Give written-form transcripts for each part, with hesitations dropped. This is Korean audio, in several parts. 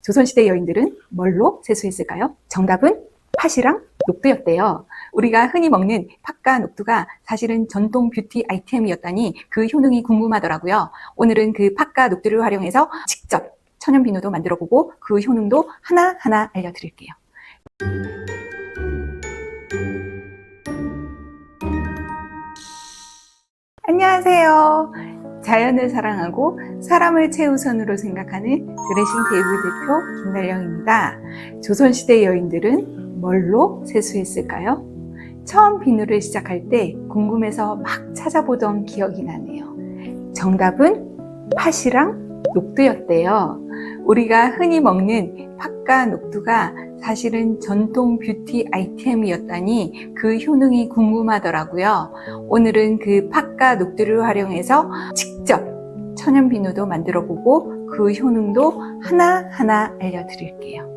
조선시대 여인들은 뭘로 세수했을까요? 정답은 팥이랑 녹두였대요. 우리가 흔히 먹는 팥과 녹두가 사실은 전통 뷰티 아이템이었다니 그 효능이 궁금하더라고요. 오늘은 그 팥과 녹두를 활용해서 직접 천연 비누도 만들어보고 그 효능도 하나하나 알려드릴게요. 안녕하세요. 자연을 사랑하고 사람을 최우선으로 생각하는 드레싱 테이블 대표 김달령입니다. 조선시대 여인들은 뭘로 세수했을까요? 처음 비누를 시작할 때 궁금해서 막 찾아보던 기억이 나네요. 정답은 팥이랑 녹두였대요. 우리가 흔히 먹는 팥과 녹두가 사실은 전통 뷰티 아이템이었다니 그 효능이 궁금하더라고요. 오늘은 그 팥과 녹두를 활용해서 직접 천연 비누도 만들어보고 그 효능도 하나하나 알려드릴게요.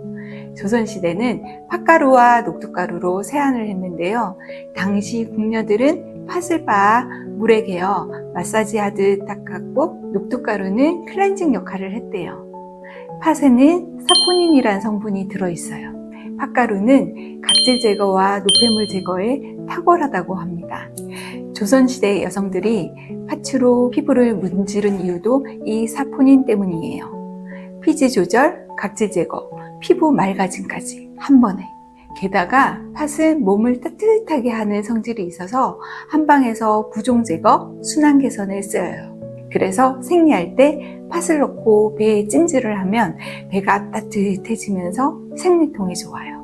조선시대는 팥가루와 녹두가루로 세안을 했는데요. 당시 궁녀들은 팥을 빻아 물에 개어 마사지하듯 닦았고 녹두가루는 클렌징 역할을 했대요. 팥에는 사포닌이란 성분이 들어있어요. 팥가루는 각질 제거와 노폐물 제거에 탁월하다고 합니다. 조선시대 여성들이 팥으로 피부를 문지른 이유도 이 사포닌 때문이에요. 피지 조절, 각질 제거, 피부 맑아짐까지 한 번에. 게다가 팥은 몸을 따뜻하게 하는 성질이 있어서 한방에서 부종 제거, 순환 개선에 쓰여요. 그래서 생리할 때 팥을 넣고 배에 찜질을 하면 배가 따뜻해지면서 생리통이 좋아요.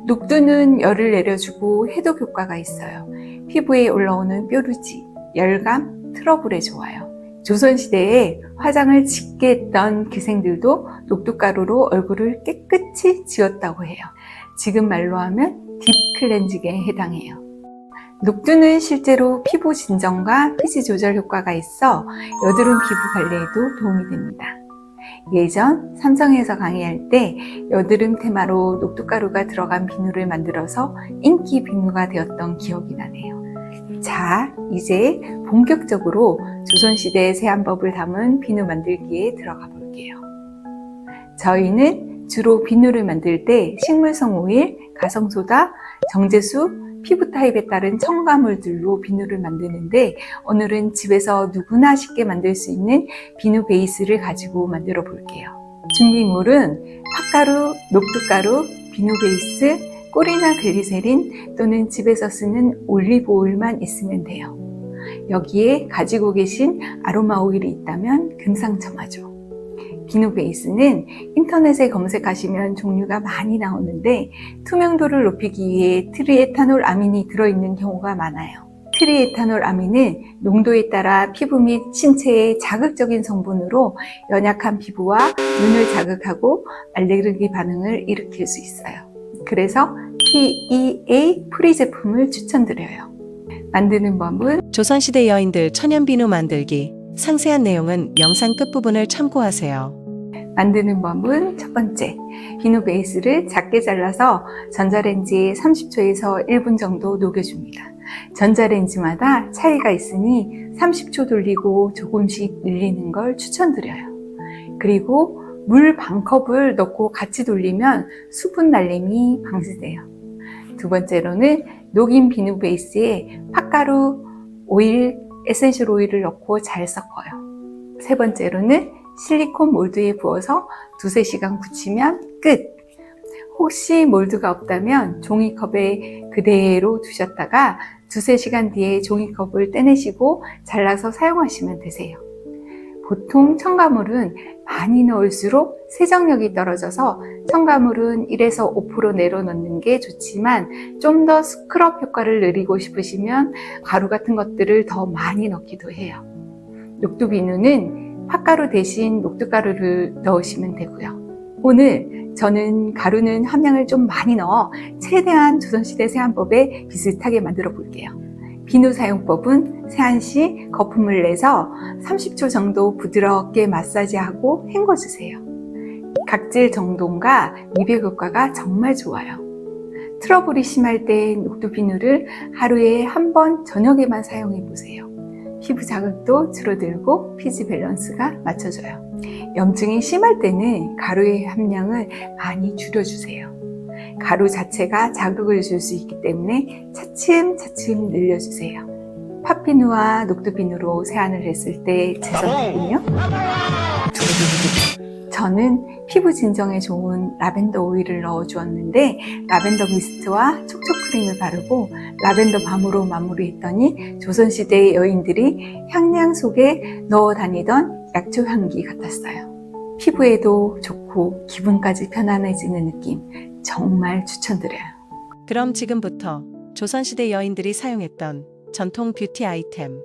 녹두는 열을 내려주고 해독 효과가 있어요. 피부에 올라오는 뾰루지, 열감, 트러블에 좋아요. 조선시대에 화장을 짙게 했던 기생들도 녹두가루로 얼굴을 깨끗이 지웠다고 해요. 지금 말로 하면 딥 클렌징에 해당해요. 녹두는 실제로 피부 진정과 피지 조절 효과가 있어 여드름 피부 관리에도 도움이 됩니다. 예전 삼성에서 강의할 때 여드름 테마로 녹두가루가 들어간 비누를 만들어서 인기 비누가 되었던 기억이 나네요. 자, 이제 본격적으로 조선시대 세안법을 담은 비누 만들기에 들어가 볼게요. 저희는 주로 비누를 만들 때 식물성 오일, 가성소다, 정제수, 피부 타입에 따른 첨가물들로 비누를 만드는데 오늘은 집에서 누구나 쉽게 만들 수 있는 비누 베이스를 가지고 만들어 볼게요. 준비물은 팥가루, 녹두가루, 비누 베이스, 꿀이나 글리세린 또는 집에서 쓰는 올리브 오일만 있으면 돼요. 여기에 가지고 계신 아로마 오일이 있다면 금상첨화죠. 비누 베이스는 인터넷에 검색하시면 종류가 많이 나오는데 투명도를 높이기 위해 트리에타놀 아민이 들어있는 경우가 많아요. 트리에타놀 아민은 농도에 따라 피부 및 신체에 자극적인 성분으로 연약한 피부와 눈을 자극하고 알레르기 반응을 일으킬 수 있어요. 그래서 TEA 프리 제품을 추천드려요. 만드는 법은 조선시대 여인들 천연비누 만들기. 상세한 내용은 영상 끝부분을 참고하세요. 만드는 법은 첫 번째, 비누 베이스를 작게 잘라서 전자레인지에 30초에서 1분 정도 녹여줍니다. 전자레인지마다 차이가 있으니 30초 돌리고 조금씩 늘리는 걸 추천드려요. 그리고 물 반컵을 넣고 같이 돌리면 수분 날림이 방지돼요. 두 번째로는 녹인 비누 베이스에 팥가루, 오일, 에센셜 오일을 넣고 잘 섞어요. 세 번째로는 실리콘 몰드에 부어서 두세 시간 굳히면 끝! 혹시 몰드가 없다면 종이컵에 그대로 두셨다가 두세 시간 뒤에 종이컵을 떼내시고 잘라서 사용하시면 되세요. 보통 첨가물은 많이 넣을수록 세정력이 떨어져서 첨가물은 1에서 5% 내로 넣는 게 좋지만 좀 더 스크럽 효과를 누리고 싶으시면 가루 같은 것들을 더 많이 넣기도 해요. 녹두 비누는 팥가루 대신 녹두가루를 넣으시면 되고요. 오늘 저는 가루는 함량을 좀 많이 넣어 최대한 조선시대 세안법에 비슷하게 만들어 볼게요. 비누 사용법은 세안 시 거품을 내서 30초 정도 부드럽게 마사지하고 헹궈주세요. 각질 정돈과 미백 효과가 정말 좋아요. 트러블이 심할 때 녹두 비누를 하루에 한 번 저녁에만 사용해 보세요. 피부 자극도 줄어들고 피지 밸런스가 맞춰져요. 염증이 심할 때는 가루의 함량을 많이 줄여주세요. 가루 자체가 자극을 줄 수 있기 때문에 차츰차츰 늘려주세요. 팥비누와 녹두비누로 세안을 했을 때 제 선택은요? 저는 피부 진정에 좋은 라벤더 오일을 넣어주었는데 라벤더 미스트와 촉촉크림을 바르고 라벤더 밤으로 마무리했더니 조선시대의 여인들이 향량 속에 넣어 다니던 약초 향기 같았어요. 피부에도 좋고 기분까지 편안해지는 느낌 정말 추천드려요. 그럼 지금부터 조선시대 여인들이 사용했던 전통 뷰티 아이템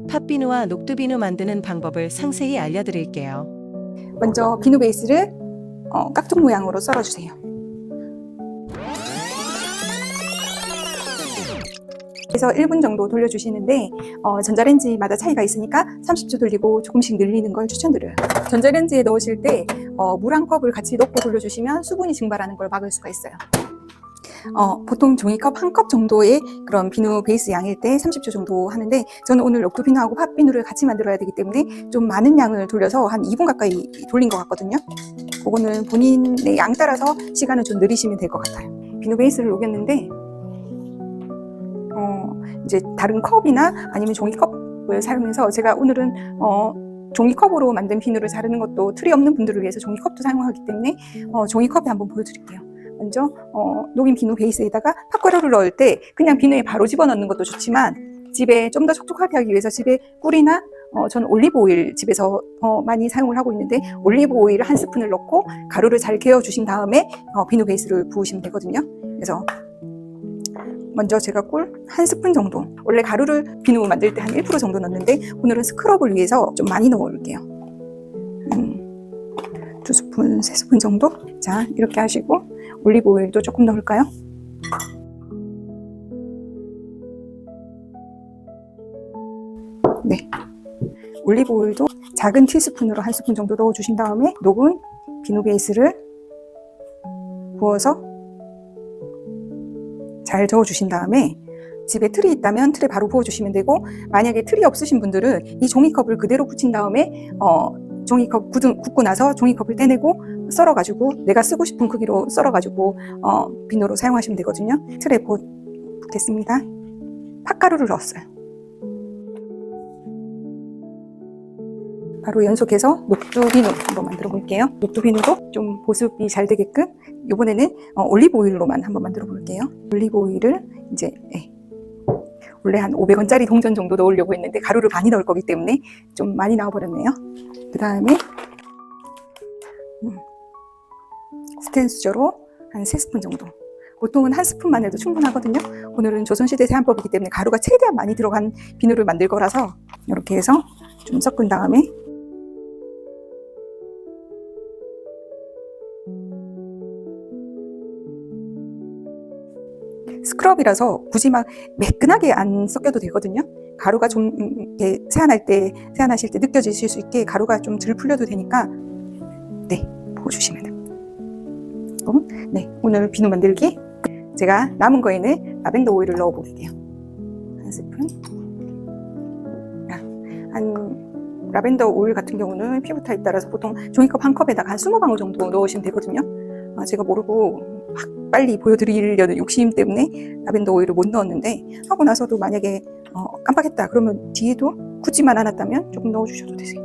팥비누와 녹두비누 만드는 방법을 상세히 알려드릴게요. 먼저 비누 베이스를 깍둑 모양으로 썰어주세요. 그래서 1분 정도 돌려주시는데 전자레인지마다 차이가 있으니까 30초 돌리고 조금씩 늘리는 걸 추천드려요. 전자레인지에 넣으실 때 물 한 컵을 같이 넣고 돌려주시면 수분이 증발하는 걸 막을 수가 있어요. 보통 종이컵 한 컵 정도의 그런 비누 베이스 양일 때 30초 정도 하는데 저는 오늘 녹두비누하고 팥비누를 같이 만들어야 되기 때문에 좀 많은 양을 돌려서 한 2분 가까이 돌린 것 같거든요. 그거는 본인의 양 따라서 시간을 좀 늘리시면 될 것 같아요. 비누 베이스를 녹였는데 이제 다른 컵이나 아니면 종이컵을 사용해서 제가 오늘은 종이컵으로 만든 비누를 자르는 것도 틀이 없는 분들을 위해서 종이컵도 사용하기 때문에 종이컵에 한번 보여드릴게요. 먼저 녹인 비누 베이스에다가 팥가루를 넣을 때 그냥 비누에 바로 집어넣는 것도 좋지만 집에 좀 더 촉촉하게 하기 위해서 집에 꿀이나 저는 올리브 오일 집에서 많이 사용을 하고 있는데 올리브 오일 한 스푼을 넣고 가루를 잘 개어 주신 다음에 비누 베이스를 부으시면 되거든요. 그래서 먼저 제가 꿀 한 스푼 정도, 원래 가루를 비누 만들 때 한 1% 정도 넣는데 오늘은 스크럽을 위해서 좀 많이 넣어볼게요. 2스푼, 3스푼 정도? 자, 이렇게 하시고 올리브 오일도 조금 넣을까요? 네, 올리브 오일도 작은 티스푼으로 한 스푼 정도 넣어주신 다음에 녹은 비누 베이스를 부어서 잘 저어주신 다음에 집에 틀이 있다면 틀에 바로 부어주시면 되고 만약에 틀이 없으신 분들은 이 종이컵을 그대로 붙인 다음에 종이컵 굽고 나서 종이컵을 떼내고 썰어가지고 내가 쓰고 싶은 크기로 썰어가지고 비누로 사용하시면 되거든요. 틀에 붓겠습니다. 팥가루를 넣었어요. 바로 연속해서 녹두비누 한번 만들어 볼게요. 녹두비누도 좀 보습이 잘 되게끔 이번에는 올리브 오일로만 한번 만들어 볼게요. 올리브 오일을 이제 원래 한 500원짜리 동전 정도 넣으려고 했는데 가루를 많이 넣을 거기 때문에 좀 많이 나와버렸네요. 그 다음에 스텐수저로 한 3스푼 정도. 보통은 한 스푼만 해도 충분하거든요. 오늘은 조선시대 세안법이기 때문에 가루가 최대한 많이 들어간 비누를 만들 거라서 이렇게 해서 좀 섞은 다음에 스크럽이라서 굳이 막 매끈하게 안 섞여도 되거든요. 가루가 좀 이렇게 세안하실 때 느껴지실 수 있게 가루가 좀 덜 풀려도 되니까 네, 부어주시면 됩니다. 네, 오늘 비누 만들기 제가 남은 거에는 라벤더 오일을 넣어 볼게요. 한 스푼. 라벤더 오일 같은 경우는 피부 타입 따라서 보통 종이컵 한 컵에다가 한 20방울 정도 넣으시면 되거든요. 제가 모르고 막 빨리 보여드리려는 욕심 때문에 라벤더 오일을 못 넣었는데 하고 나서도 만약에 깜빡했다 그러면 뒤에도 굳지만 않았다면 조금 넣어주셔도 되세요.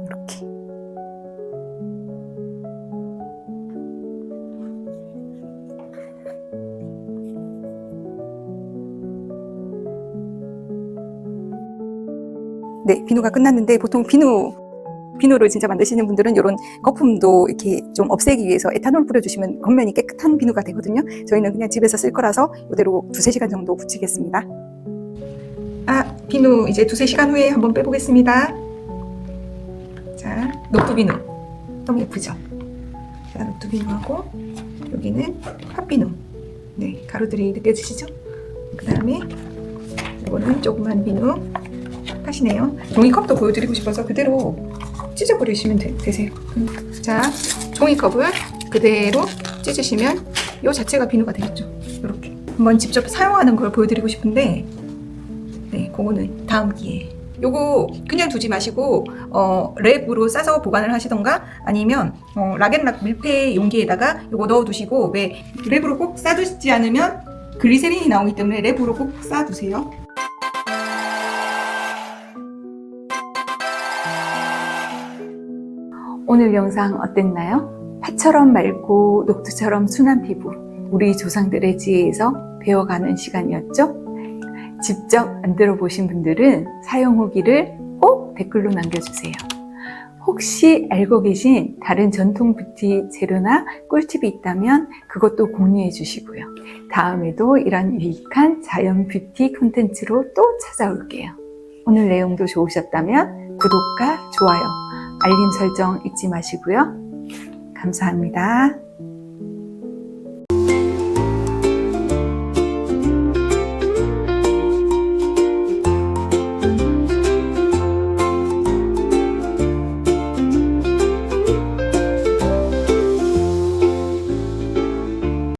이렇게 네, 비누가 끝났는데 보통 비누를 진짜 만드시는 분들은 이런 거품도 이렇게 좀 없애기 위해서 에탄올 뿌려주시면 겉면이 깨끗한 비누가 되거든요. 저희는 그냥 집에서 쓸 거라서 이대로 2-3시간 정도 굳히겠습니다. 비누 이제 2-3시간 후에 한번 빼보겠습니다. 자, 녹두비누 너무 예쁘죠? 자, 녹두비누하고 여기는 팥비누. 네, 가루들이 느껴지시죠? 그 다음에 이거는 조그만 비누 팥이네요. 종이컵도 보여드리고 싶어서 그대로 찢어버리시면 되세요. 자, 종이컵을 그대로 찢으시면 이 자체가 비누가 되겠죠. 이렇게. 한번 직접 사용하는 걸 보여드리고 싶은데, 네, 그거는 다음 기회에. 요거 그냥 두지 마시고 랩으로 싸서 보관을 하시던가 아니면 락앤락 밀폐 용기에다가 요거 넣어두시고, 왜 랩으로 꼭 싸두지 않으면 글리세린이 나오기 때문에 랩으로 꼭 싸두세요. 오늘 영상 어땠나요? 파처럼 맑고 녹두처럼 순한 피부, 우리 조상들의 지혜에서 배워가는 시간이었죠? 직접 만들어 보신 분들은 사용 후기를 꼭 댓글로 남겨주세요. 혹시 알고 계신 다른 전통 뷰티 재료나 꿀팁이 있다면 그것도 공유해 주시고요. 다음에도 이런 유익한 자연 뷰티 콘텐츠로 또 찾아올게요. 오늘 내용도 좋으셨다면 구독과 좋아요, 알림 설정 잊지 마시고요. 감사합니다.